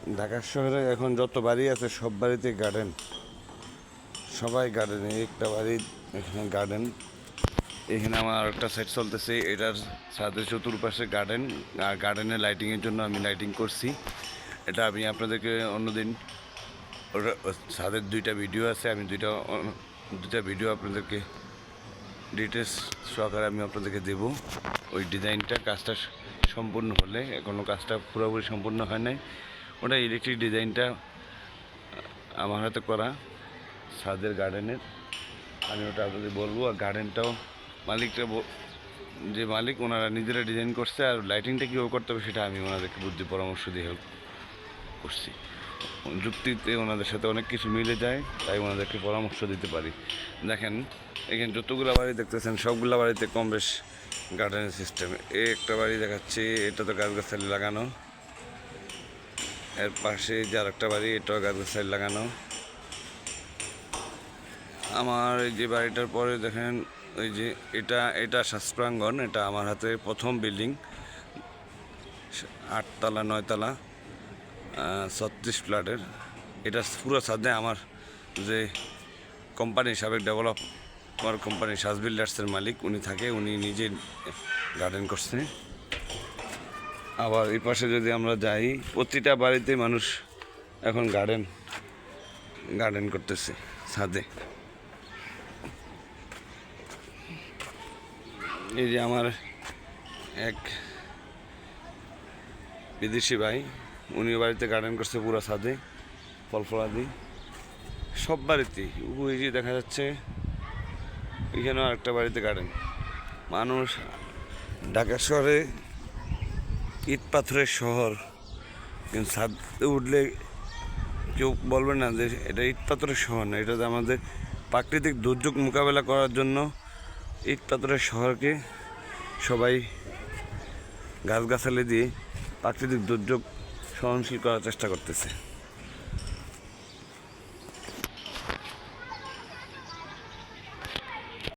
ঢাকা শহরে এখন যত বাড়ি আছে সব বাড়িতে গার্ডেন, সবাই গার্ডেনে। একটা বাড়ি এখানে গার্ডেন। এখানে আমার একটা সেট চলতেছে, এটার ছাদের চতুর্পাশে গার্ডেন, আর গার্ডেনের লাইটিংয়ের জন্য আমি লাইটিং করছি। এটা আমি আপনাদেরকে অন্যদিন, ওটা ছাদের দুইটা ভিডিও আছে, আমি দুইটা ভিডিও আপনাদেরকে ডিটেলস সহকারে আমি আপনাদেরকে দেবো। ওই ডিজাইনটা কাজটা সম্পূর্ণ হলে, এখনও কাজটা পুরোপুরি সম্পূর্ণ হয় নাই। ওটা ইলেকট্রিক ডিজাইনটা আমার হাতে করা ছাদের গার্ডেনের, আমি ওটা আপনাদের বলবো। আর গার্ডেনটাও মালিকটা, যে মালিক ওনারা নিজেরা ডিজাইন করছে, আর লাইটিংটা কীভাবে করতে হবে সেটা আমি ওনাদেরকে বুদ্ধি পরামর্শ দিয়ে হেল্প করছি। যুক্তিতে ওনাদের সাথে অনেক কিছু মিলে যায়, তাই ওনাদেরকে পরামর্শ দিতে পারি। দেখেন এখানে যতগুলো বাড়ি দেখতেছেন সবগুলো বাড়িতে কম বেশ গার্ডেনের সিস্টেম। এই একটা বাড়ি দেখাচ্ছি, এটা তো গাছগাছালি লাগানো। এর পাশে যে আর একটা বাড়ি, এটাও গাছগাছালি লাগানো। আমার এই যে বাড়িটার পরে দেখেন, ওই যে এটা শাস্ত্রাঙ্গন, এটা আমার হাতে প্রথম বিল্ডিং, 8তলা 9তলা 36 ফ্ল্যাটের। এটা পুরো ছাদে আমার যে কোম্পানি, সাবেক ডেভেলপার কোম্পানি সাজ বিল্ডার্সের মালিক উনি থাকে, উনি নিজে গার্ডেন করছে। আবার এই পাশে যদি আমরা যাই, প্রতিটা বাড়িতে মানুষ এখন গার্ডেন করতেছে ছাদে। এই যে আমার এক বিদেশি ভাই, উনি বাড়িতে গার্ডেন করছে পুরো ছাদে, ফল ফলাদি সব বাড়িতেই। ওই যে দেখা যাচ্ছে এখানেও আরেকটা বাড়িতে গার্ডেন। মানুষ, ঢাকা শহরে ইট পাথরের শহর, কিন্তু ছাদে উঠলে কেউ বলবে না যে এটা ইট পাথরের শহর না। এটা আমাদের প্রাকৃতিক দুর্যোগ মোকাবেলা করার জন্য ইট পাথরের শহরকে সবাই গাছগাছালি দিয়ে প্রাকৃতিক দুর্যোগ সহনশীল করার চেষ্টা করতেছে।